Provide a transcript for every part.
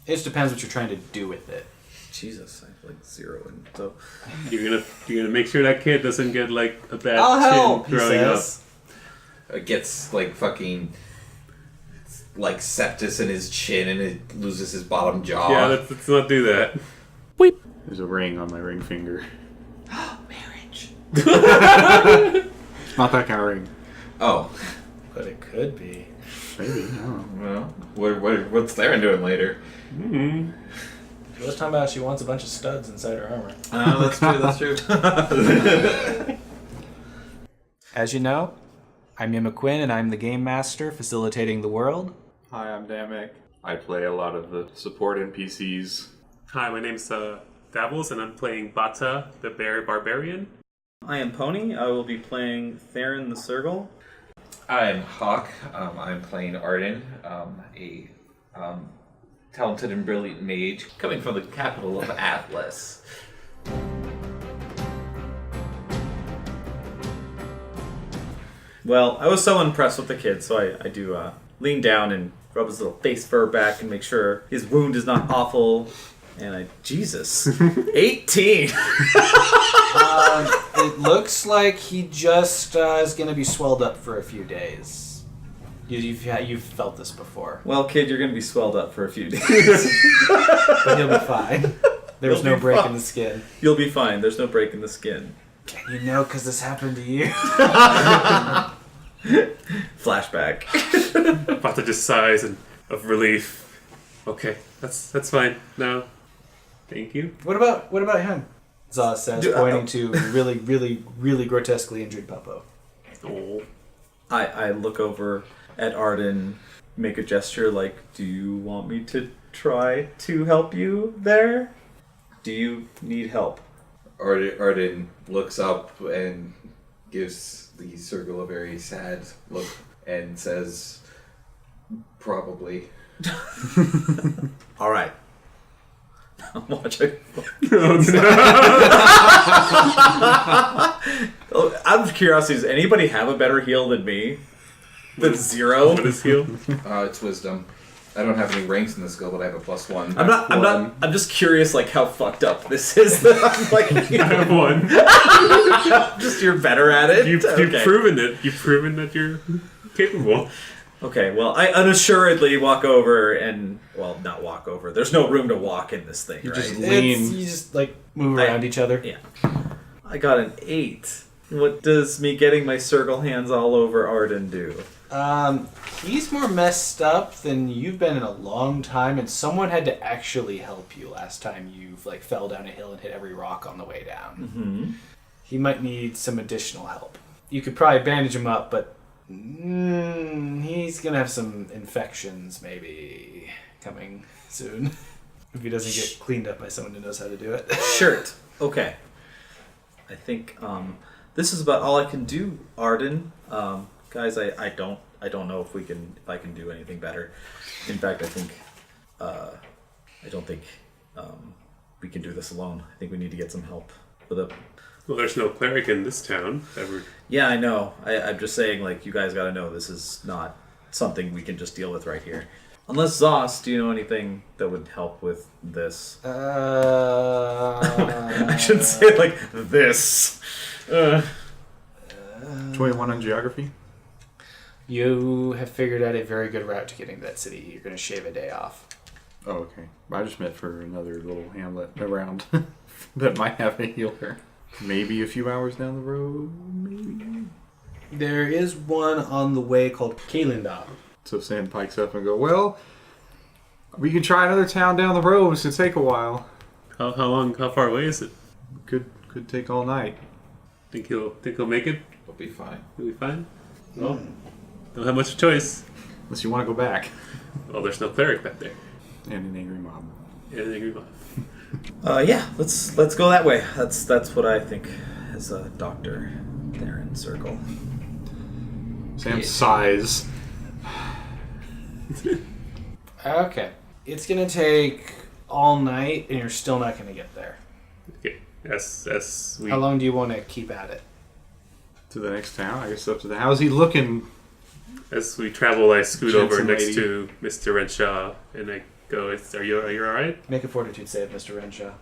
It just depends what you're trying to do with it. Jesus, I have like 0 and so You're gonna make sure that kid doesn't get like a bad I'll chin help, he growing up. says. Gets like fucking like septus in his chin and it loses his bottom jaw. Yeah, let's not do that. Weep. There's a ring on my ring finger. Marriage. Not that kind of ring. Oh. But it could be. Maybe, I don't know. Well, what's Therrin doing later? Mm-hmm. She was talking about she wants a bunch of studs inside her armor. That's true. As you know, I'm Ian McQuinn, and I'm the Game Master facilitating the world. Hi, I'm Damek. I play a lot of the support NPCs. Hi, my name's Davos, and I'm playing Bata, the Bear Barbarian. I am Pony. I will be playing Therrin the Sergal. I'm Hawk. I'm playing Arden, a talented and brilliant mage coming from the capital of Atlas. Well, I was so impressed with the kid, so I do lean down and rub his little face fur back and make sure his wound is not awful. And Jesus, 18. It looks like he just is going to be swelled up for a few days. You've felt this before. Well, kid, you're going to be swelled up for a few days. But he'll be fine. There's You'll no be break fine. in the skin. You'll be fine. There's no break in the skin. Can you know because this happened to you? Flashback. Bata just sighs of relief. Okay, that's fine. No, thank you. What about him? Zaz says, Dude, pointing to really, really, really grotesquely injured Puppo. Oh. I look over at Arden, make a gesture like, do you want me to try to help you there? Do you need help? Arden looks up and gives the circle a very sad look and says, probably. All right. Watch it. Out of curiosity, does anybody have a better heal than me? Than 0? What is heal? It's wisdom. I don't have any ranks in the skill, but I have a +1. I'm just curious, like, how fucked up this is. That I'm like, I have one. just you're better at it. You've Okay. proven it. You've proven that you're capable. Okay, well, I unassuredly walk over and, well, not walk over. There's no room to walk in this thing, right? just lean. You just like move around each other. Yeah. I got an 8. What does me getting my circle hands all over Arden do? He's more messed up than you've been in a long time, and someone had to actually help you last time you fell down a hill and hit every rock on the way down. Mm-hmm. He might need some additional help. You could probably bandage him up, but he's gonna have some infections maybe coming soon if he doesn't get cleaned up by someone who knows how to do it. Shirt. Okay. I think this is about all I can do, Arden. Guys, I don't know if I can do anything better. In fact, I think I don't think we can do this alone. I think we need to get some help with it. Well, there's no cleric in this town ever. Yeah, I know. I'm just saying, like, you guys got to know this is not something we can just deal with right here. Unless Zos, do you know anything that would help with this? I shouldn't say it like this. 21 on geography. You have figured out a very good route to getting to that city. You're going to shave a day off. Oh, okay. I just meant for another little hamlet around that might have a healer. Maybe a few hours down the road, maybe. There is one on the way called Kalindar. So Sam pikes up and go, well, we can try another town down the road. It's going to take a while. How far away is it? Could take all night. Think he'll make it? We'll be fine. He'll be fine? Well, don't have much choice. Unless you want to go back. Well, there's no cleric back there. And an angry mob. Yeah, I agree. Yeah, let's go that way. That's what I think as a Dr. Therrin Circle. Sam sighs. Okay. It's going to take all night, and you're still not going to get there. Okay. As we... How long do you want to keep at it? To the next town, I guess up to the... How's he looking? As we travel, I scoot over Jensen next lady. to Mr. Renshaw, and I go. Are you alright? Make a fortitude save, Mr. Renshaw.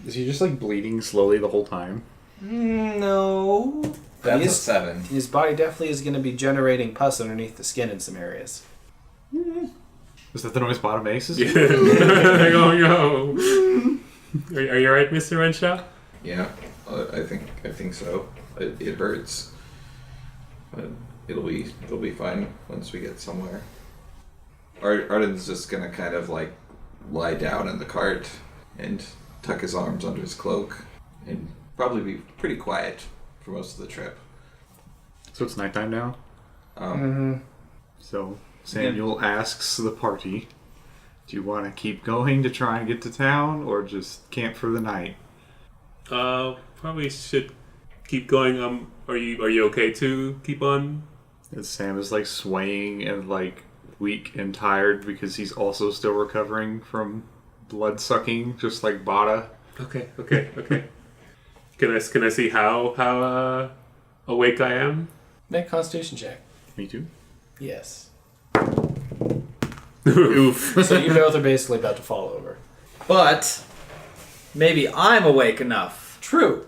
Is he just like bleeding slowly the whole time? No. That's a 7. His body definitely is going to be generating pus underneath the skin in some areas. Is that the noise bottom makes? Yeah. Oh no. Are you alright, Mr. Renshaw? Yeah, I think so. It hurts, but it'll be fine once we get somewhere. Arden's just gonna kind of like lie down in the cart and tuck his arms under his cloak and probably be pretty quiet for most of the trip. So it's nighttime now. Mm-hmm. So Samuel asks the party, "Do you want to keep going to try and get to town, or just camp for the night?" Probably should keep going. Are you okay to keep on? And Sam is like swaying and like weak and tired because he's also still recovering from blood sucking, just like Bada. Okay. Can I see how awake I am? Make a constitution check. Me too. Yes. Oof. So you both are basically about to fall over. But maybe I'm awake enough. True.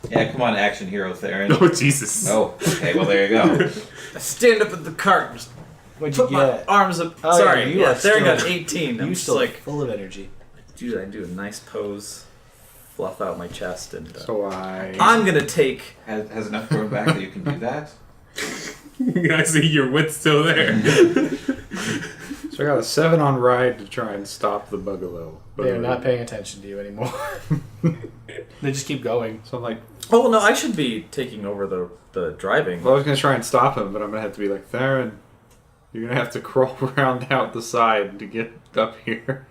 Yeah, come on, action hero Therrin. Oh Jesus. Oh, okay. Well, there you go. I stand up at the cart and just What'd you put my get? arms up. Oh, Sorry, yeah, you yeah, are Therrin got still- 18. You I'm just still like, full of energy. dude, I do a nice pose, fluff out my chest, and So I'm gonna take. Has enough grown back that you can do that? I see your wit's still there. So I got a 7 on ride to try and stop the Bugalo. They are not paying attention to you anymore. They just keep going. So I'm like, Oh no, I should be taking over the driving. well, I was gonna try and stop him, but I'm gonna have to be like, Therrin, you're gonna have to crawl around out the side to get up here.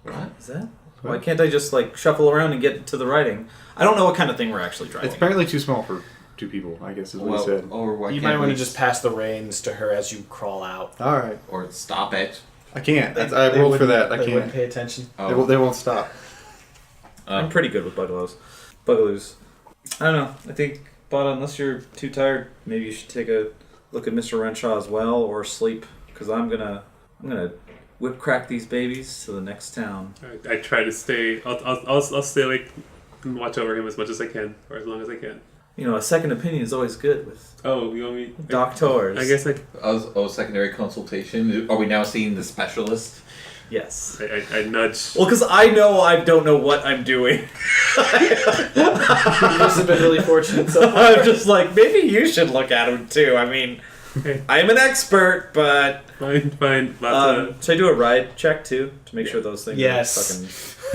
What is that? Why can't I just like shuffle around and get to the riding? I don't know what kind of thing we're actually driving. It's apparently too small for 2 people, I guess is what he said. Or why You can't might want we to just pass the reins to her as you crawl out. All right, or stop it? I can't. They I rolled for wouldn't- that. I They wouldn't can't. pay attention. Oh, They won't stop. I'm pretty good with bugaloos. I don't know. I think, but unless you're too tired, maybe you should take a look at Mr. Renshaw as well, or sleep, because I'm gonna whip crack these babies to the next town. I try to stay. I'll stay awake and watch over him as much as I can, or as long as I can. You know, a second opinion is always good with Oh, you want me? doctors. I guess secondary consultation. Are we now seeing the specialist? Yes. I nudge. Well, because I know I don't know what I'm doing. You've just been really fortunate so far. I'm just like, maybe you should look at him too. I mean, Okay. I'm an expert, but Fine. Lots should I do a ride check too to make Yeah. sure those things Yes. are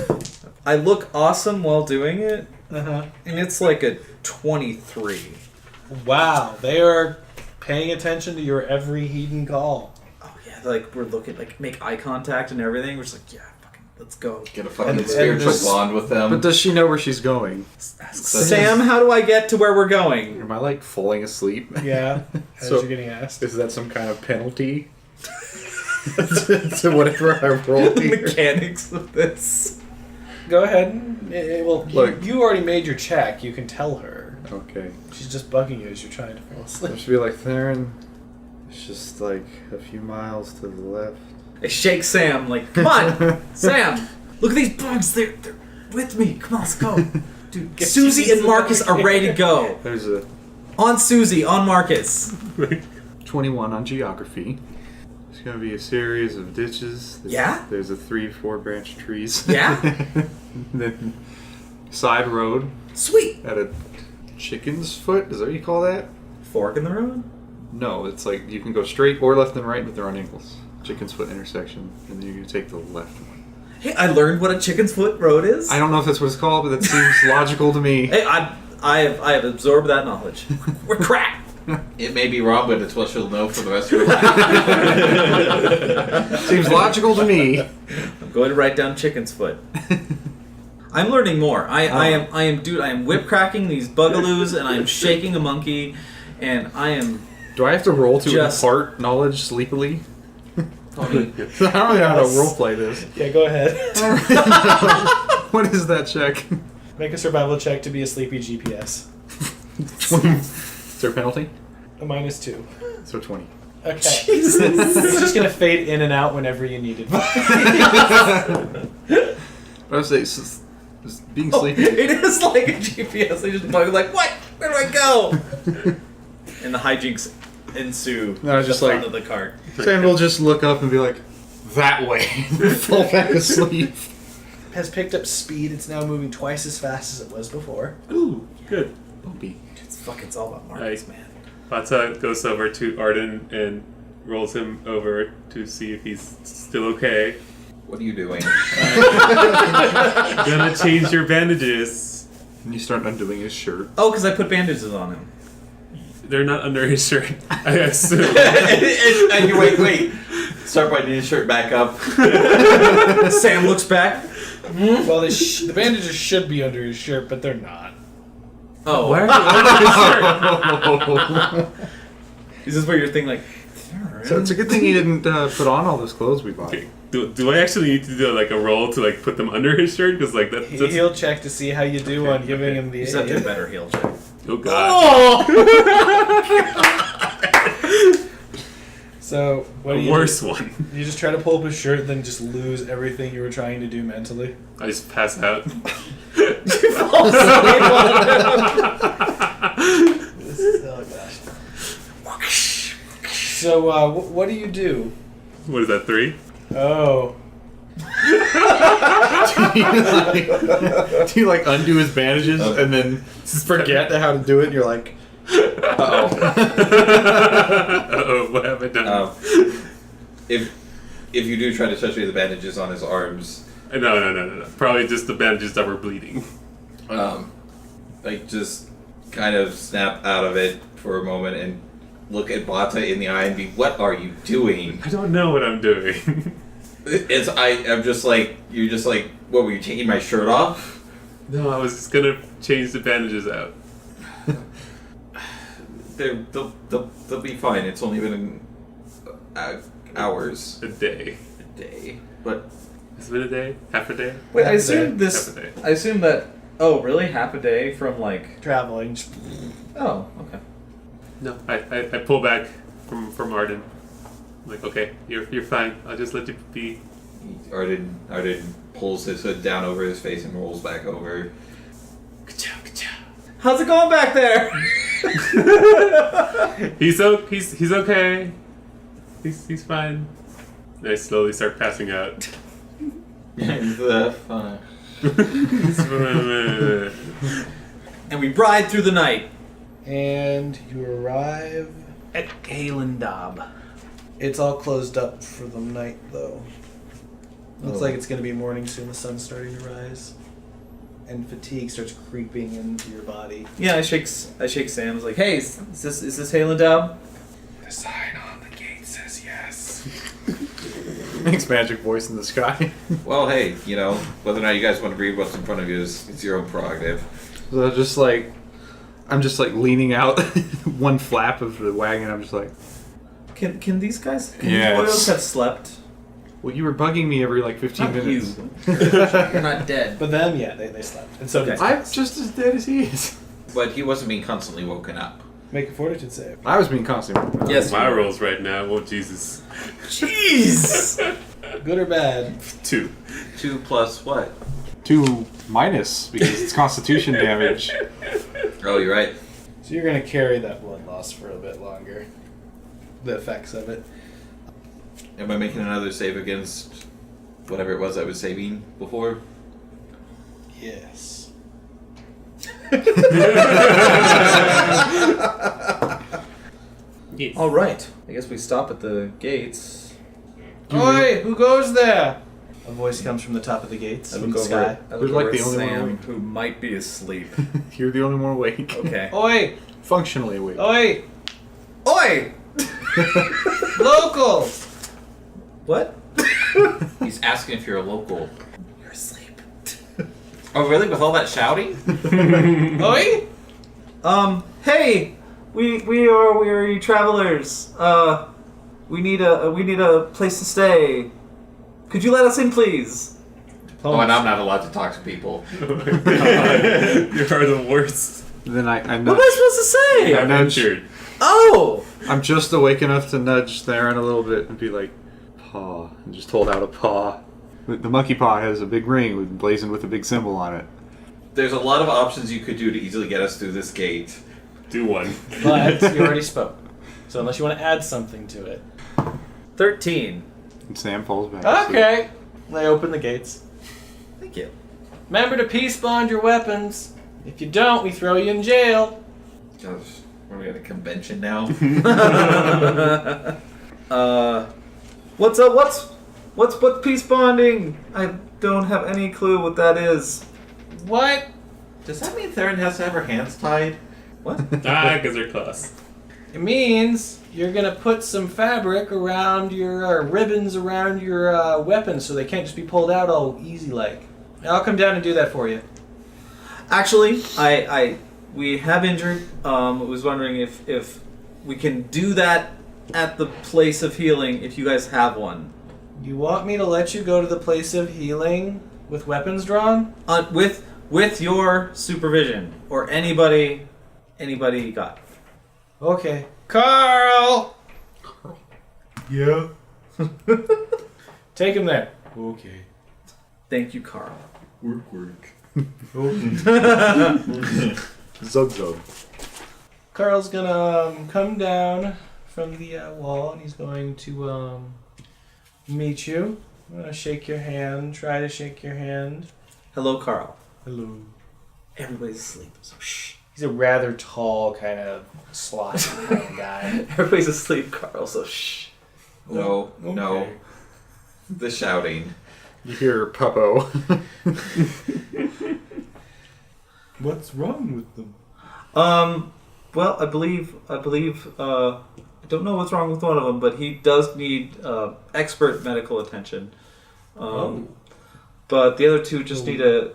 fucking. I look awesome while doing it, Uh-huh. and it's like a 23. Wow, they are paying attention to your every hidden call. Oh yeah, like we're looking, like make eye contact and everything. We're just like, yeah, fucking, let's go. Get a fucking And spiritual this- bond with them. But does she know where she's going? Ask Sam, how do I get to where we're going? Am I like falling asleep? Yeah, as So- you're getting asked. Is that some kind of penalty to whatever I roll The here? mechanics of this. Go ahead. Well, Look. you already made your check. You can tell her. Okay. She's just bugging you as you're trying to fall I asleep. should be like, Therrin, it's just like a few miles to the left. I shake Sam, like, come on, Sam, look at these bugs. They're with me. Come on, let's go. Dude, Get Susie you and Marcus are ready to go. There's a On Susie, on Marcus. 21 on geography. There's going to be a series of ditches. Yeah? There's a 3-4 branch trees. Yeah? Then side road Sweet. at a chicken's foot. Is that what you call that? Fork in the road? No, it's like you can go straight or left and right, but they're on angles. Chicken's foot intersection, and then you take the left one. Hey, I learned what a chicken's foot road is. I don't know if that's what it's called, but that seems logical to me. Hey, I have absorbed that knowledge. We're cracked. It may be wrong, but it's what she'll know for the rest of her life. Seems logical to me. I'm going to write down chicken's foot. I'm learning more. I am whip cracking these bugaloos, and I am shaking a monkey, and I am. Do I have to roll to Just- impart knowledge sleepily? I mean, I don't know how to roleplay this. Yeah, go ahead. What is that check? Make a survival check to be a sleepy GPS. Is there a penalty? A -2. So 20. Okay. It's just gonna fade in and out whenever you need it. I was saying, it's being Oh, sleepy. it is like a GPS. They just bug like, what? Where do I go? And the hijinks ensue. No, at just the front like- of the cart. Sam will just look up and be like, that way. Fall back asleep. Has picked up speed. It's now moving twice as fast as it was before. Ooh, good. Bumpy. It's all about markets, Right. man. Bata goes over to Arden and rolls him over to see if he's still okay. What are you doing? Gonna change your bandages. And you start undoing his shirt. Oh, because I put bandages on him. They're not under his shirt, I assume. and you wait. Start buttoning his shirt back up. Sam looks back. Well, the bandages should be under his shirt, but they're not. Oh, Why are they under his shirt? is this where you're thinking like? So it's a good thing he didn't put on all those clothes we bought. Okay. Do I actually need to do like a roll to like put them under his shirt? Because like that's He'll check to see how you do on giving him the He's not aid. doing better heal check. oh god, So what do a you worse do? one. You just try to pull up his shirt, then just lose everything you were trying to do mentally. I just pass out. Oh gosh. So what do you do? What is that? 3? Oh. Do you like undo his bandages and then just forget how to do it and you're like, Uh-oh, what have I done? If you do try to touch me, the bandages on his arms, No. Probably just the bandages that were bleeding. like just kind of snap out of it for a moment and look at Bata in the eye and be, "What are you doing?" I don't know what I'm doing. I'm just like, you're just like, what were you taking my shirt off? No, I was just gonna change the bandages out. They'll be fine. It's only been hours, A day. a day, but Has it been a day? Half a day? Wait, I assume Half a day. I assume that. Oh, really? Half a day from like. Traveling. Oh, okay. No, I pull back from Arden. I'm like, okay, you're fine. I'll just let you be. Arden pulls his hood down over his face and rolls back over. How's it going back there? He's okay. He's fine. And I slowly start passing out. The fun. And we ride through the night. And you arrive. At Galendab. It's all closed up for the night, though. Looks Oh. like it's going to be morning soon. The sun's starting to rise. And fatigue starts creeping into your body. Yeah, I shake Sam. I was like, hey, is this Galendab? The sign on the gate says yes. makes magic voice in the sky. Well, hey, whether or not you guys want to read what's in front of you it's your own prerogative. So I'm just like leaning out one flap of the wagon. I'm just like, Can these guys? Can Yes. these boys have slept? well, you were bugging me every like 15 Not minutes. you. You're not dead. But them, yeah, they slept. And so did Okay. I'm Stas. just as dead as he is. But he wasn't being constantly woken up. Make a fortitude save. I was being constantly. Yes. My rolls right now. Oh Jesus. Jeez. Good or bad? 2. 2 plus what? 2 minus because it's Constitution damage. Oh, you're right. So you're going to carry that blood loss for a bit longer. The effects of it. Am I making another save against whatever it was I was saving before? Yes. Yes. All right. I guess we stop at the gates. Oi! Who goes there? A voice comes from the top of the gates. I From look the over. sky. I Who's look like over the at only one Sam, awake? who might be asleep. You're the only one awake. Okay. Oi! Functionally awake. Oi! Oi! Locals! What? He's asking if you're a local. You're asleep. Oh, really? With all that shouting? Oi! Hey, we are travelers. We need a place to stay. Could you let us in, please? Oh, and I'm not allowed to talk to people. Oh my God. You are the worst. Then I What am I supposed to say? I I'm nudge. injured. Oh! I'm just awake enough to nudge Therrin a little bit and be like, paw, and just hold out a paw. The monkey paw has a big ring blazoned with a big symbol on it. There's a lot of options you could do to easily get us through this gate. Do one. But you already spoke. So unless you want to add something to it. 13. And Sam falls back. asleep. Okay. They open the gates. Thank you. Remember to peace bond your weapons. If you don't, we throw you in jail. Gosh, are we at a convention now? What's up? What's peace bonding? I don't have any clue what that is. What? Does that mean Therrin has to have her hands tied? What? Because they're class. It means you're gonna put some fabric around your ribbons around your weapons, so they can't just be pulled out all easy like. I'll come down and do that for you. Actually, we have injured. Was wondering if we can do that at the place of healing if you guys have one. You want me to let you go to the place of healing with weapons drawn? With your supervision or anybody got. Okay. Carl! Yeah. Take him there. Okay. Thank you, Carl. Work. Zug zug. Carl's gonna come down from the wall and he's going to meet you. I'm gonna shake your hand, try to shake your hand. Hello, Carl. Hello. Everybody's asleep, so shh. He's a rather tall, kind of slotty kind of guy. Everybody's asleep, Carl, so shh. No, Okay. no. The shouting. You hear Puppo. What's wrong with them? Well, I believe, I don't know what's wrong with one of them, but he does need expert medical attention. But the other two just need a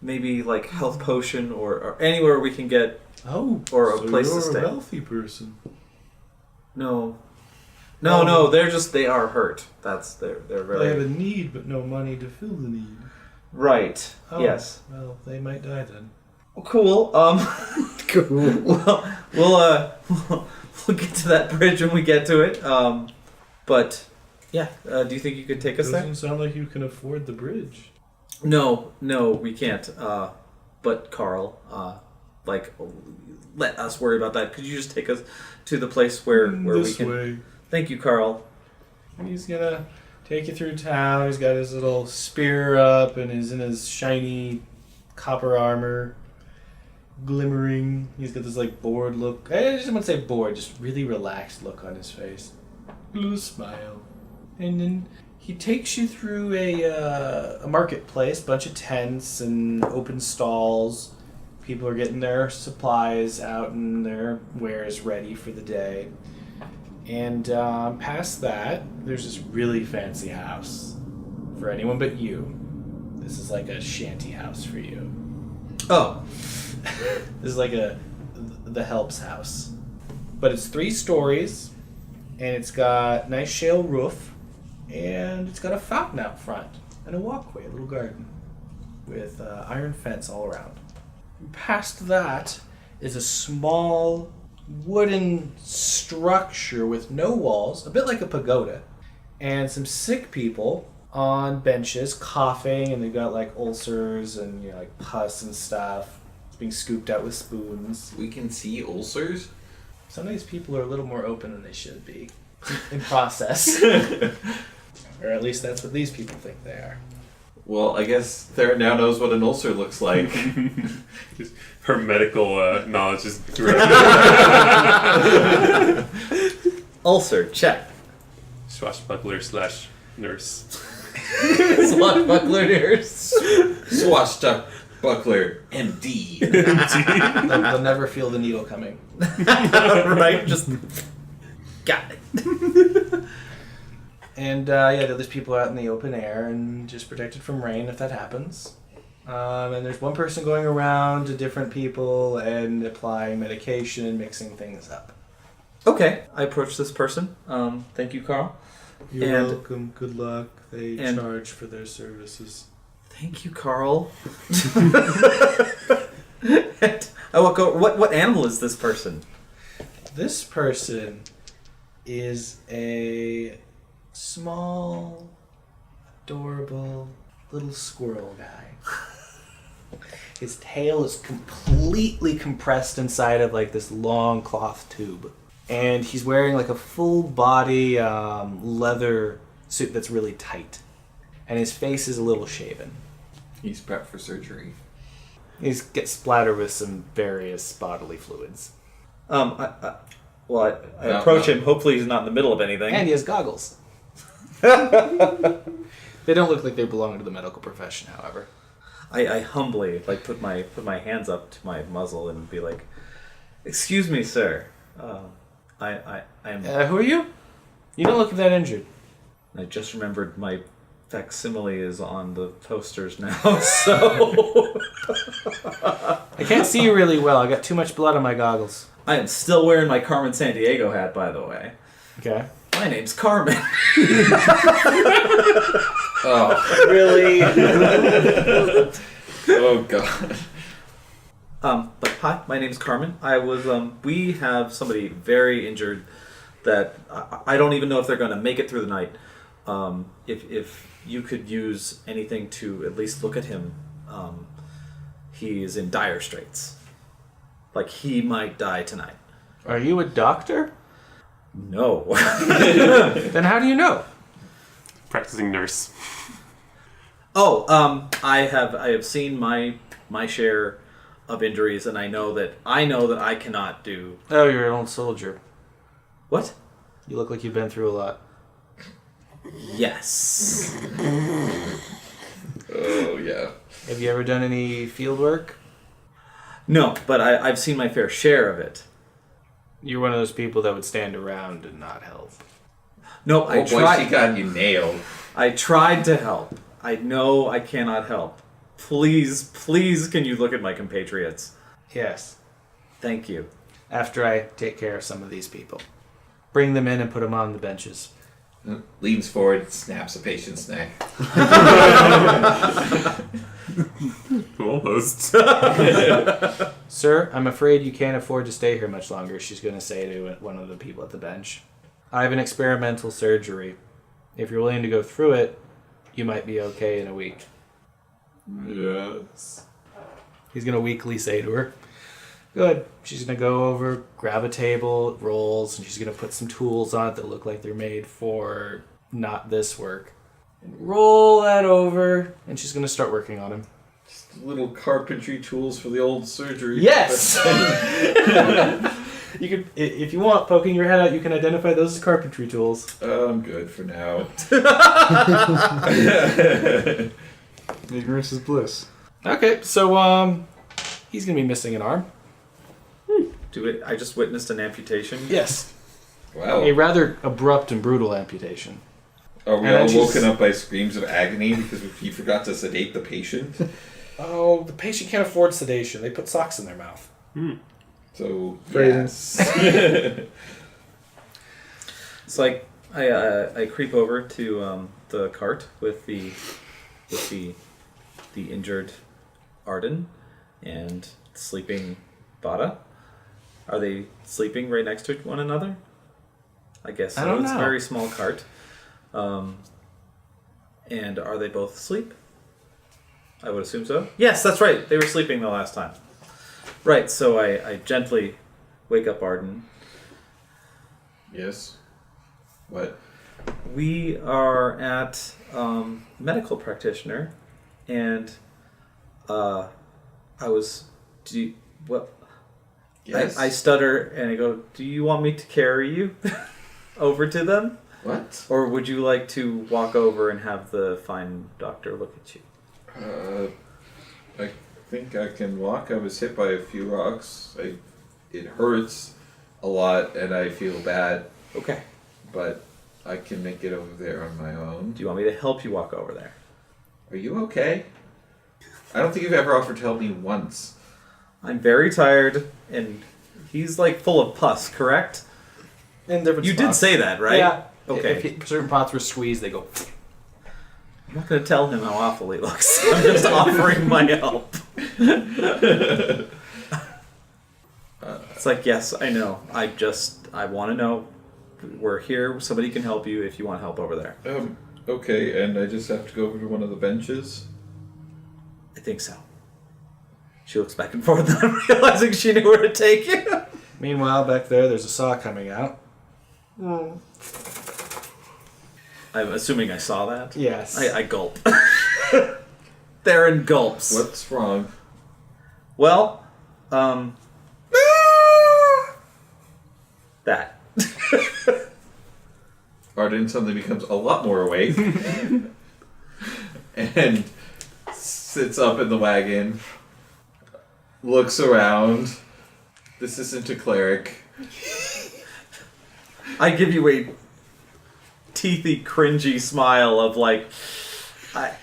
maybe like health potion or anywhere we can get or a place to stay. A healthy person. No, they are hurt. That's they're very They have a need, but no money to fill the need. right. Oh, Yes. Well, they might die then. Cool. Cool. Well, we'll get to that bridge when we get to it. But yeah, do you think you could take us there? Doesn't sound like you can afford the bridge. No, we can't. But Carl, let us worry about that. Could you just take us to the place where we can? Way. Thank you, Carl. He's gonna take you through town. He's got his little spear up and he's in his shiny copper armor, glimmering. He's got this like bored look. I just wouldn't say bored, just really relaxed look on his face. Blue smile. And then he takes you through a marketplace, bunch of tents and open stalls. People are getting their supplies out and their wares ready for the day. And past that, there's this really fancy house for anyone but you. This is like a shanty house for you. Oh, This is like the help's house. But it's 3 stories, and it's got nice shale roof, and it's got a fountain out front, and a walkway, a little garden, with iron fence all around. And past that is a small wooden structure with no walls, a bit like a pagoda, and some sick people on benches coughing, and they've got like ulcers and like pus and stuff. It's being scooped out with spoons. We can see ulcers? Some of these people are a little more open than they should be in process. Or at least that's what these people think they are. Well, I guess Therrin now knows what an ulcer looks like. Her medical knowledge is ulcer, check. swashbuckler / nurse. Swashbuckler nurse. Swashbuckler, MD. They'll never feel the needle coming. Right, just got it. And there's people out in the open air and just protected from rain if that happens. And there's one person going around to different people and applying medication, mixing things up. Okay, I approach this person. Thank you, Carl. You're And- welcome. Good luck. They and- charge for their services. Thank you, Carl. I walk over. What animal is this person? This person is a small, adorable little squirrel guy. His tail is completely compressed inside of like this long cloth tube. And he's wearing like a full body leather suit that's really tight. And his face is a little shaven. He's prepped for surgery. He's gets splattered with some various bodily fluids. I approach him. Hopefully, he's not in the middle of anything. And he has goggles. They don't look like they belong to the medical profession, however. I humbly put my hands up to my muzzle and be like, "Excuse me, sir. I am." Who are you? You don't look that injured. I just remembered my facsimile is on the posters now, so I can't see you really well. I got too much blood on my goggles. I am still wearing my Carmen Sandiego hat, by the way. Okay. My name's Carmen. Oh, really? Oh, God. But hi, my name's Carmen. We have somebody very injured that I don't even know if they're going to make it through the night. If you could use anything to at least look at him, he is in dire straits. Like, he might die tonight. Are you a doctor? No. Then how do you know? Practicing nurse. Oh, I have seen my share of injuries, and I know that I cannot do. Oh, you're an old soldier. What? You look like you've been through a lot. Yes. Oh, yeah. Have you ever done any field work? No, but I've seen my fair share of it. You're one of those people that would stand around and not help. No, Oh, boy, she got you nailed. I tried to help. I know I cannot help. Please, can you look at my compatriots? Yes. Thank you. After I take care of some of these people. Bring them in and put them on the benches. Leans forward, snaps a patient's neck. Almost. Sir, I'm afraid you can't afford to stay here much longer, she's going to say to one of the people at the bench. I have an experimental surgery. If you're willing to go through it, you might be okay in a week. Yes. He's going to weakly say to her, good. She's going to go over, grab a table, rolls, and she's going to put some tools on it that look like they're made for not this work. And roll that over, and she's going to start working on him. Just little carpentry tools for the old surgery. Yes! You could, if you want, poking your head out, you can identify those as carpentry tools. I'm good for now. Ignorance is bliss. Okay, so he's going to be missing an arm. I just witnessed an amputation. Yes. Wow. A rather abrupt and brutal amputation. Are we And all then woken up by screams of agony because he forgot to sedate the patient? Oh, the patient can't afford sedation. They put socks in their mouth. So, Phrasing. yes. It's like I creep over to the cart with the injured Arden and sleeping Vada. Are they sleeping right next to one another? I guess so. I don't It's a know. very small cart. And are they both asleep? I would assume so. Yes, that's right. They were sleeping the last time. Right, so I gently wake up Arden. Yes. What? We are at medical practitioner, and I was. Yes. I stutter and I go, do you want me to carry you over to them? What? Or would you like to walk over and have the fine doctor look at you? I think I can walk. I was hit by a few rocks. It hurts a lot and I feel bad, Okay. but I can make it over there on my own. Do you want me to help you walk over there? Are you okay? I don't think you've ever offered to help me once. I'm very tired, and he's like full of pus, correct? In different You did spots. say that, right? Yeah. Okay. If certain pots were squeezed, they go. I'm not going to tell him how awful he looks. I'm just offering my help. It's like, yes, I know. I want to know. We're here. Somebody can help you if you want help over there. Okay, and I just have to go over to one of the benches? I think so. She looks back and forth, realizing she knew where to take you. Meanwhile, back there's a saw coming out. I'm assuming I saw that. Yes. I gulp. Therrin gulps. What's wrong? Well, that. Arden suddenly becomes a lot more awake and sits up in the wagon, looks around. This isn't a cleric. I give you a teethy, cringy smile of like, I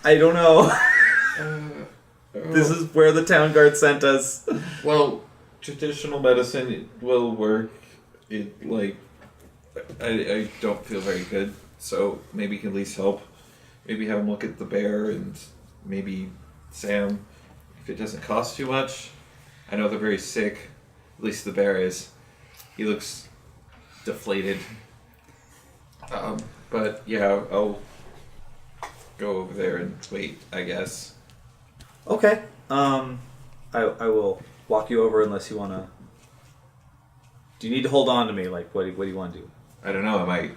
don't know. This is where the town guard sent us. Well, traditional medicine will work. I don't feel very good, so maybe you can at least help. Maybe have him look at the bear and maybe Sam, if it doesn't cost too much. I know they're very sick, at least the bear is. He looks deflated. But yeah, I'll go over there and wait, I guess. Okay. I will walk you over unless you want to... Do you need to hold on to me? Like, what do you want to do? I don't know, am I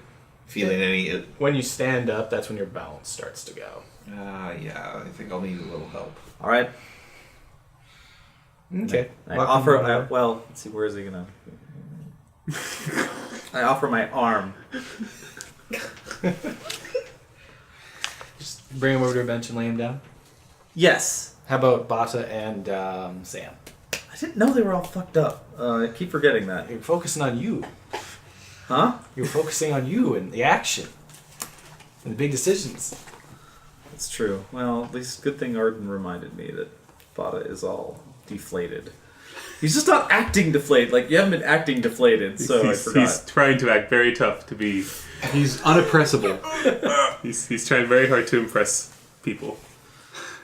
feeling any... When you stand up, that's when your balance starts to go. yeah, I think I'll need a little help. All right. Okay. I offer... let's see, where is he going to... I offer my arm. Just bring him over to a bench and lay him down. Yes. How about Bata and Sam? I didn't know they were all fucked up. I keep forgetting that. You're focusing on you. Huh? You're focusing on you and the action. And the big decisions. That's true. Well, at least good thing Arden reminded me that Bata is all deflated. He's just not acting deflated. Like, you haven't been acting deflated, so I forgot. He's trying to act very tough to be... He's unoppressible. He's trying very hard to impress people.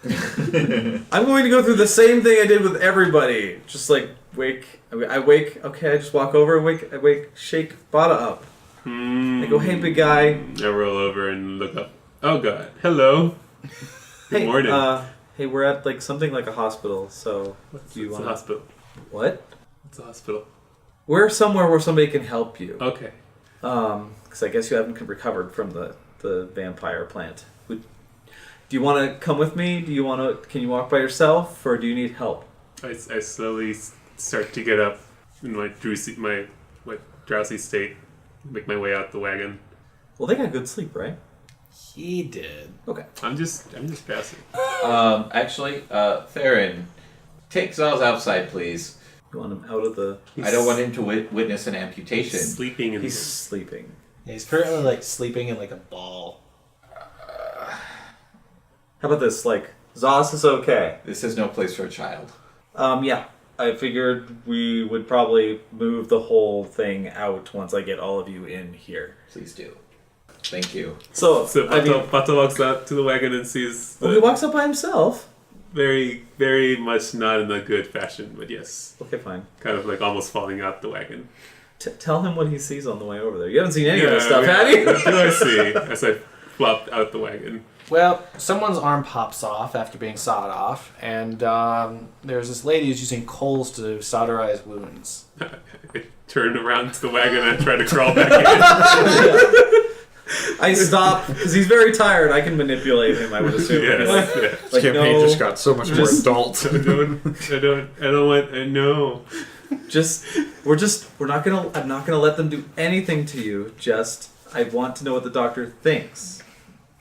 I'm going to go through the same thing I did with everybody. Just like I wake. Okay, I just walk over and I wake, shake Bata up. I go, hey, big guy. I roll over and look up. Oh God, hello. Good morning. Hey, we're at like something like a hospital. So do you What's want a hospital? What? What's a hospital? We're somewhere where somebody can help you. Okay. Because I guess you haven't recovered from the vampire plant. Do you want to come with me? Can you walk by yourself, or do you need help? I slowly start to get up in my drowsy state, make my way out the wagon. Well, they got good sleep, right? He did. Okay. I'm just passing. Actually, Therrin, take Zaz outside, please. You want him out of the... I don't want him to witness an amputation. Sleeping in He's sleeping. Yeah, he's currently like sleeping in like a ball. How about this? Like, Zaz is okay. This is no place for a child. Yeah. I figured we would probably move the whole thing out once I get all of you in here. Please do. Thank you. So Bata walks out to the wagon and sees he walks up by himself. very, very much not in a good fashion, but yes. Okay, fine. Kind of like almost falling out the wagon. Tell him what he sees on the way over there. You haven't seen any of this stuff, have you? What do I see as I flopped out the wagon? Well, someone's arm pops off after being sawed off, and there's this lady who's using coals to solderize wounds. I turn around to the wagon and try to crawl back in. I stop because he's very tired. I can manipulate him, I would assume. Yes, Like, yeah. This campaign no, just got so much more adult. I don't want. I know. I'm not gonna let them do anything to you. Just I want to know what the doctor thinks.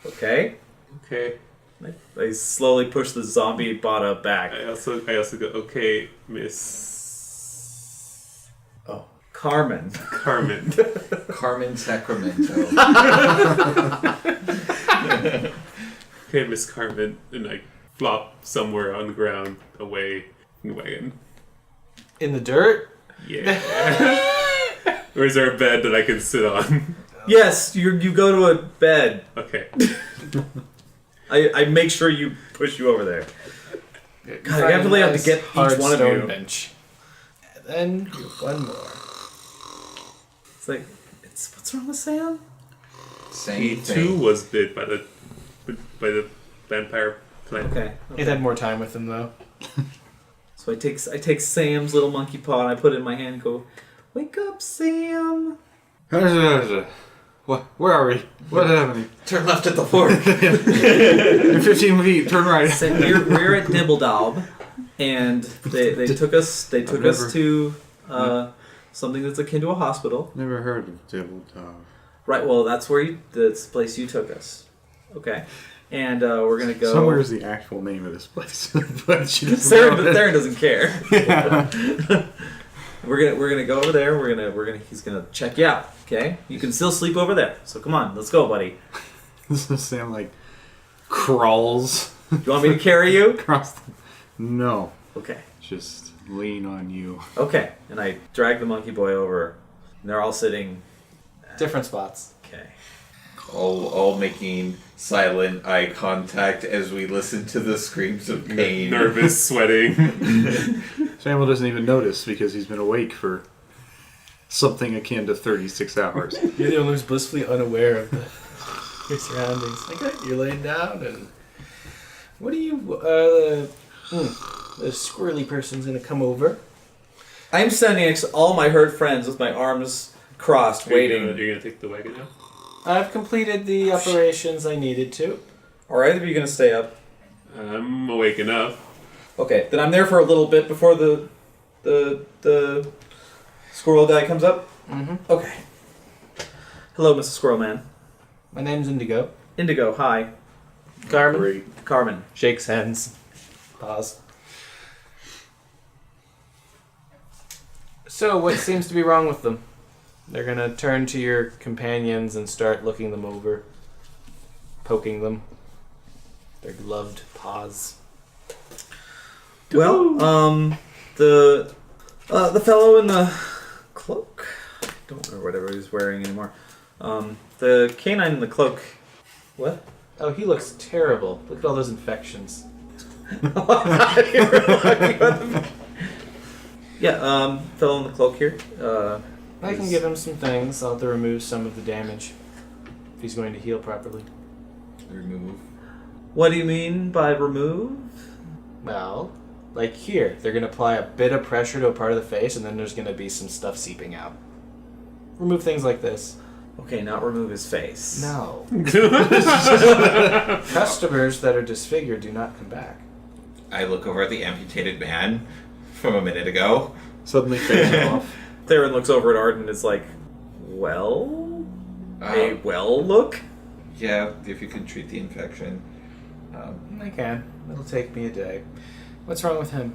Okay? Okay. I slowly push the zombie Bata back. I also go. Okay, Miss Carmen. Carmen. Carmen Sacramento. Okay, Miss Carmen, and I flop somewhere on the ground away from the wagon. In the dirt? Yeah. Or is there a bed that I can sit on? Yes, you go to a bed. Okay. I make sure you push you over there. God, I definitely have to get each one of you. Bench. Then one more. It's like, what's wrong with Sam? Same He thing. too was bit by the vampire plant. Okay. It had more time with him though. So I take Sam's little monkey paw and I put it in my hand and go, wake up, Sam. What? Where are we? What happened? Turn left at the fork. In 15 feet, turn right. So we're at Dibbledob, and they took us to something that's akin to a hospital. Never heard of Dibbledob. Right. Well, that's the place you took us. Okay. And we're gonna go. Somewhere is the actual name of this place, but she doesn't know it. Therrin doesn't care. We're gonna go over there. He's gonna check you out. Okay. You can still sleep over there. So come on, let's go, buddy. This is Sam like crawls You want me to carry you? across. No, Okay. just lean on you. Okay. And I drag the monkey boy over. And they're all sitting. Different spots. Okay. all making silent eye contact as we listen to the screams of pain. Nervous, sweating. Samuel doesn't even notice because he's been awake for something akin to 36 hours. You're the one who's blissfully unaware of your surroundings. Okay, you're laying down, and what do you? The squirrely person's gonna come over. I'm standing next to all my herd friends with my arms crossed, waiting. You're gonna take the wagon now? I've completed the operations I needed to. Are either of you gonna stay up? I'm awake enough. Okay, then I'm there for a little bit before the squirrel guy comes up. Mm-hmm. Okay. Hello, Mr. Squirrel Man. My name's Indigo. Indigo, hi. Carmen. Carmen. Shakes hands. Pause. So, what seems to be wrong with them? They're gonna turn to your companions and start looking them over, poking them. Their gloved paws. Well, the fellow in the cloak. I don't remember whatever he's wearing anymore. The canine in the cloak. What? Oh, he looks terrible. Look at all those infections. Yeah, fellow in the cloak here. I can give him some things. I'll have to remove some of the damage if he's going to heal properly. Remove. What do you mean by remove? Well, like here, they're going to apply a bit of pressure to a part of the face, and then there's going to be some stuff seeping out. Remove things like this. Okay, not remove his face. No. Customers that are disfigured do not come back. I look over at the amputated man from a minute ago. Suddenly face off. Therrin looks over at Arden and is like, well? A well look? Yeah, if you can treat the infection. I can. It'll take me a day. What's wrong with him?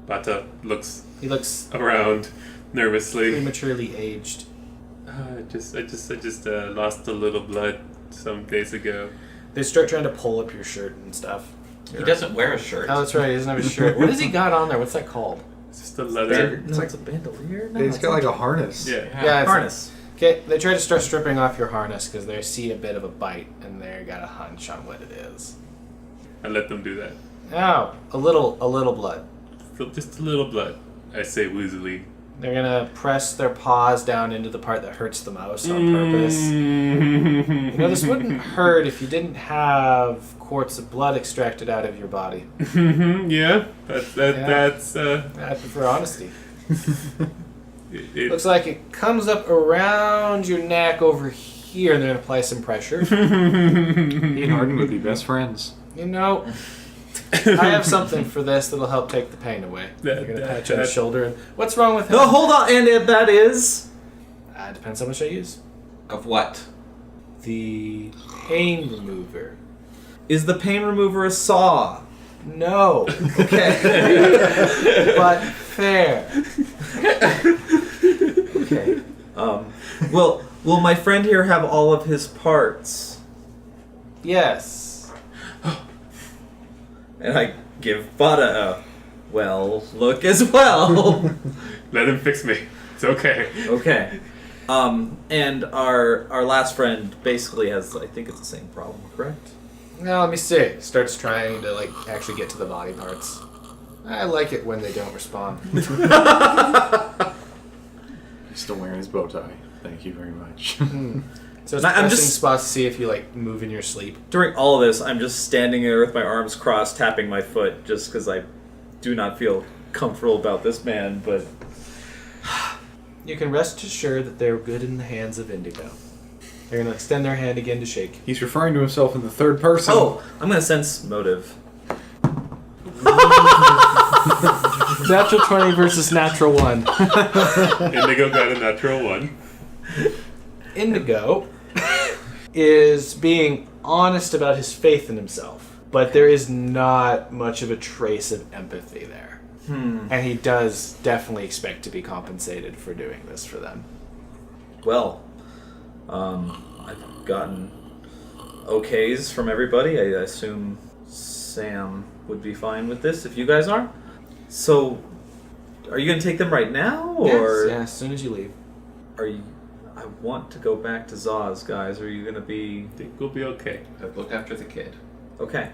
Bata looks He looks around nervously. prematurely aged. I just lost a little blood some days ago. They start trying to pull up your shirt and stuff. He doesn't wear a shirt. Oh, that's right. He doesn't have a shirt. What has he got on there? What's that called? It's just a leather. No, it's a bandolier? No, He's it's got like a harness. Yeah. Yeah, it's harness. Okay, they try to start stripping off your harness because they see a bit of a bite and they got a hunch on what it is. I let them do that. Oh, a little blood. Just a little blood. I say woozily. They're gonna press their paws down into the part that hurts the most on purpose. You know, this wouldn't hurt if you didn't have quarts of blood extracted out of your body. Yeah, that's. I prefer honesty. It, Looks like it comes up around your neck over here, and they're gonna apply some pressure. He and Arden would be best friends. You know, I have something for this that'll help take the pain away. They're gonna pat you on the shoulder and what's wrong with him? No, hold on, and that is... Depends how much I use. Of what? The pain remover. Is the pain remover a saw? No, Okay. but fair. Okay. Will my friend here have all of his parts? Yes. And I give Bada a well look as well. let him fix me. It's okay. Okay. And our last friend basically has, I think it's the same problem, correct? Now let me see. Starts trying to actually get to the body parts. I like it when they don't respond. He's still wearing his bow tie. Thank you very much. So it's I'm pressing just- spots to see if you like move in your sleep. During all of this, I'm just standing there with my arms crossed, tapping my foot, just because I do not feel comfortable about this man, but... You can rest assured that they're good in the hands of Indigo. They're going to extend their hand again to shake. He's referring to himself in the third person. Oh, I'm going to sense motive. Natural 20 versus natural 1. Indigo got a natural 1. Indigo is being honest about his faith in himself, but there is not much of a trace of empathy there. And he does definitely expect to be compensated for doing this for them. Well, I've gotten okays from everybody. I assume Sam would be fine with this if you guys are. So, are you going to take them right now, or Yes, yeah, as soon as you leave. are you? I want to go back to Zaz, guys. Are you going to be I think we'll be okay. I've looked after the kid. okay?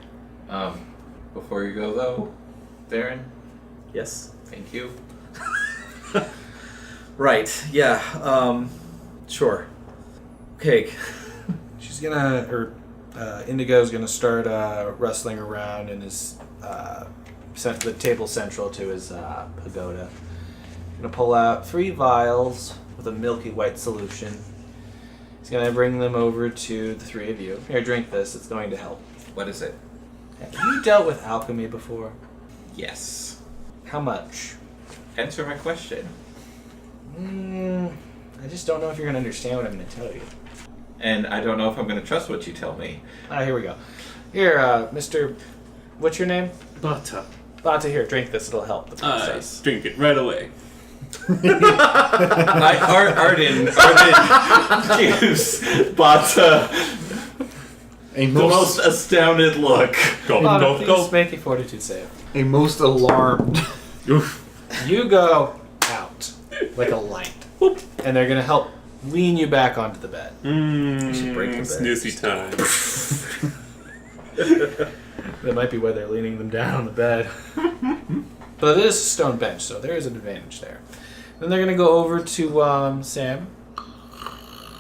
Before you go though, Therrin, Yes. thank you. Right. Yeah. Sure. Okay. She's gonna, Indigo's gonna start rustling around in his, the table central to his pagoda. Gonna pull out 3 vials with a milky white solution. He's gonna bring them over to the 3 of you. Here, drink this. It's going to help. What is it? Have you dealt with alchemy before? Yes. How much? Answer my question. I just don't know if you're gonna understand what I'm gonna tell you. And I don't know if I'm going to trust what you tell me. Here we go. Here, Mr. What's your name? Butter. Bata, here, drink this. It'll help the process. Drink it right away. Arden gives Bata A the most, most astounded look. Go, Bata, go, please go. make a fortitude save. a most alarmed. Oof. You go out like a light. And they're going to help lean you back onto the bed. should break the bed. Snoozy time. That might be why they're leaning them down on the bed. But it is a stone bench, so there is an advantage there. Then they're going to go over to Sam.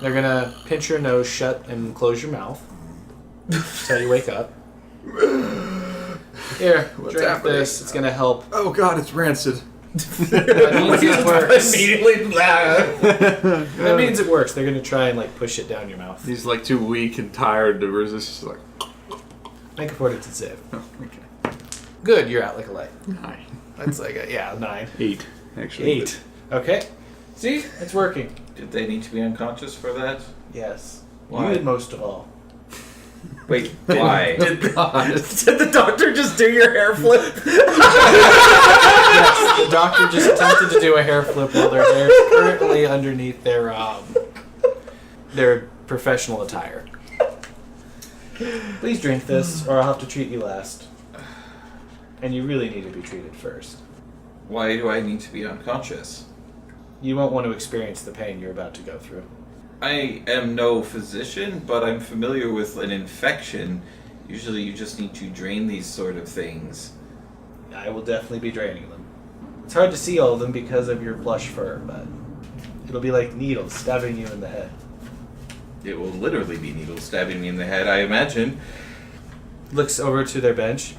They're going to pinch your nose shut and close your mouth. Until you wake up. Here, drink happening? this. It's going to help. Oh god, it's rancid. That means it works. Immediately, That means it works. They're going to try and like push it down your mouth. He's like too weak and tired to resist. He's like, Make a fortitude save. oh, okay. Good, you're out like a light. 9. That's like a, 9. 8, actually. 8. Okay. See? It's working. Did they need to be unconscious for that? Yes. Why? You did most of all. Wait. Why? Did the doctor just do your hair flip? Yes, the doctor just attempted to do a hair flip while their hair is currently underneath their professional attire. Please drink this, or I'll have to treat you last. And you really need to be treated first. Why do I need to be unconscious? You won't want to experience the pain you're about to go through. I am no physician, but I'm familiar with an infection. Usually you just need to drain these sort of things. I will definitely be draining them. It's hard to see all of them because of your plush fur, but it'll be like needles stabbing you in the head. It will literally be needles stabbing me in the head, I imagine. Looks over to their bench.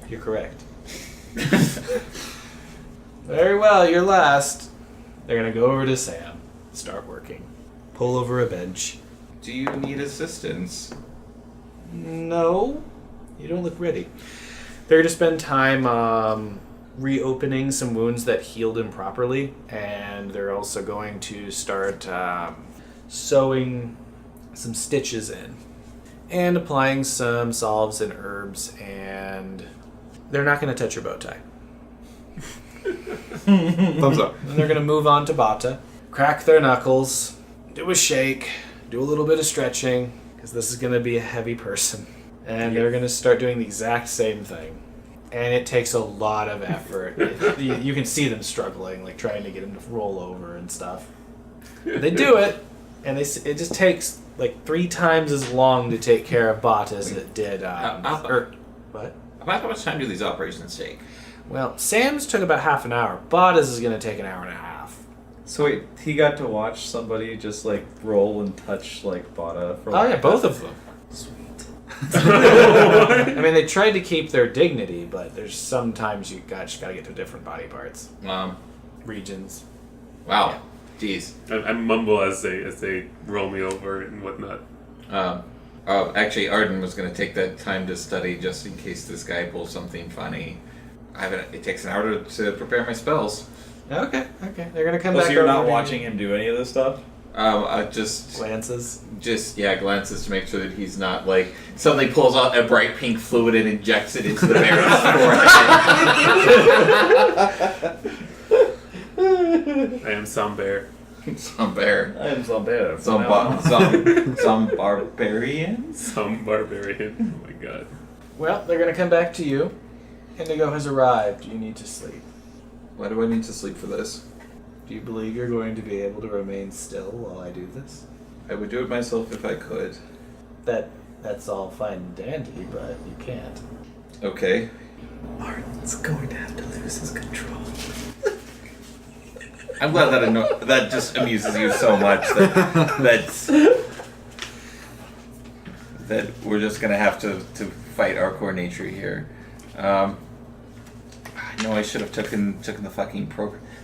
You're correct. Very well, you're last. They're gonna go over to Sam. Start working. Pull over a bench. Do you need assistance? No, you don't look ready. They're gonna spend time reopening some wounds that healed improperly, and they're also going to start sewing some stitches in and applying some salves and herbs, and they're not going to touch your bow tie. Thumbs up. Then they're going to move on to Bata, crack their knuckles, do a shake, do a little bit of stretching, because this is going to be a heavy person. And they're going to start doing the exact same thing. And it takes a lot of effort. You can see them struggling, like trying to get them to roll over and stuff. But they do it, and it just takes like 3 times as long to take care of Bata as it did. What? About how much time do these operations take? Well, Sam's took about half an hour. Bada's is going to take an hour and a half. So wait, he got to watch somebody just like roll and touch like Bada for. Oh yeah, both of them. Sweet. I mean, they tried to keep their dignity, but there's sometimes you just got to get to different body parts, regions. Wow. Jeez. I mumble as they roll me over and whatnot. Actually, Arden was going to take that time to study just in case this guy pulls something funny. It takes an hour to prepare my spells. Okay. They're gonna come back. So you're not over watching him do any of this stuff? Just glances. Glances to make sure that he's not like suddenly pulls out a bright pink fluid and injects it into the bear's forehead. I am some bear. Some bear. I am Zombera. Some barbarians. Some barbarian. Oh my god. Well, they're gonna come back to you. Indigo has arrived. You need to sleep. Why do I need to sleep for this? Do you believe you're going to be able to remain still while I do this? I would do it myself if I could. That's all fine and dandy, but you can't. Okay. Arden's going to have to lose his control. I'm glad that just amuses you so much that we're just gonna have to fight our core nature here. I know I should have taken the fucking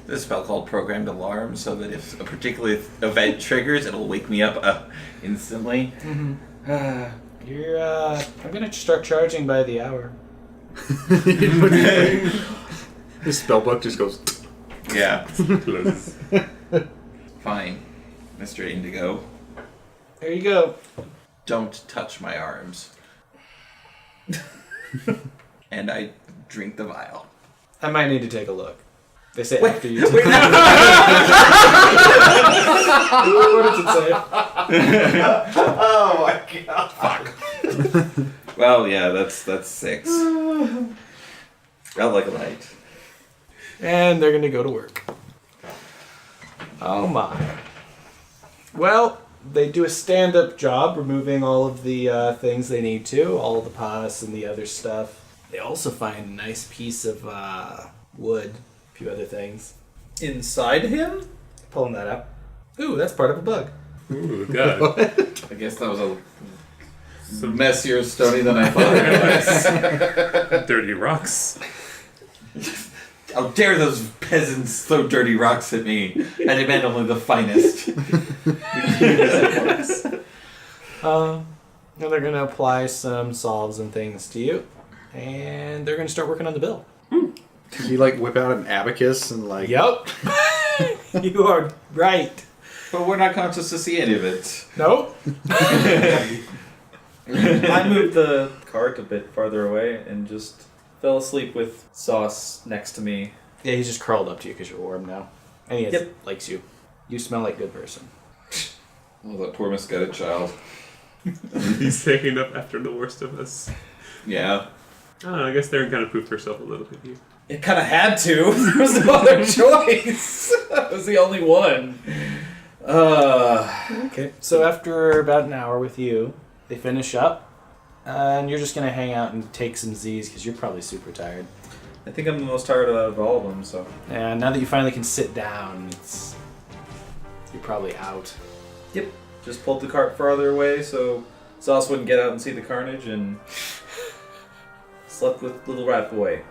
this spell called Programmed Alarm, so that if a particular event triggers, it'll wake me up instantly. Mm-hmm. I'm gonna start charging by the hour. His spellbook just goes. Yeah. Close. Fine, Mr. Indigo. There you go. Don't touch my arms. And I drink the vial. I might need to take a look. They say Wait, after you. What does it say? Oh my god. Fuck. Well, yeah, that's 6. Felt like a light. And they're gonna go to work. Oh my. Well, they do a stand-up job, removing all of the things they need to, all the pus and the other stuff. They also find a nice piece of wood, a few other things. Inside him? Pulling that out. Ooh, that's part of a bug. Ooh, god. I guess that was a messier stony than I thought it was. Dirty rocks. How dare those peasants throw dirty rocks at me? I demand only the finest. Now they're going to apply some salves and things to you, and they're going to start working on the bill. Does he like whip out an abacus and like? Yep. You are right. But we're not conscious to see any of it. Nope. I moved the cart a bit farther away and just fell asleep with Sauce next to me. Yeah, he's just curled up to you because you're warm now. And he likes you. You smell like a good person. Oh, that poor misguided child. He's taking up after the worst of us. Yeah. I don't know, I guess Therrin kind of pooped herself a little bit here. It kind of had to. There was no other choice. That was the only one. Okay. So after about an hour with you, they finish up. And you're just going to hang out and take some Z's because you're probably super tired. I think I'm the most tired out of all of them, so. And now that you finally can sit down, you're probably out. Yep. Just pulled the cart farther away so Sauce wouldn't get out and see the carnage and slept with little Rat Boy.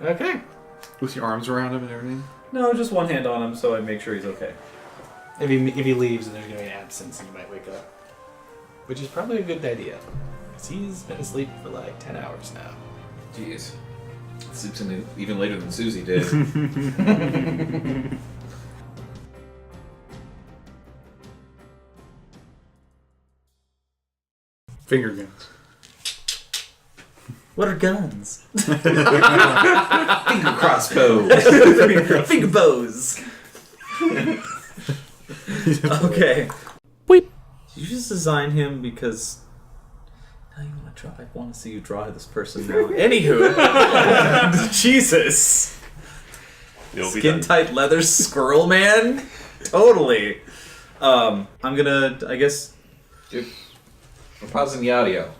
Okay. With your arms around him and everything? No, just one hand on him so I make sure he's okay. If he leaves and there's going to be an absence, you might wake up. Which is probably a good idea. Because he's been asleep for like 10 hours now. Jeez. Sleeps in even later than Susie did. Finger guns. What are guns? Finger crossbow. Finger bows. Okay. Weep. Did you just design him because... Now you want to draw? I want to see you draw this person now. Anywho. Jesus. You'll be Skin done. tight leather squirrel man? Totally. I'm gonna, I guess... Dude, we're pausing the audio.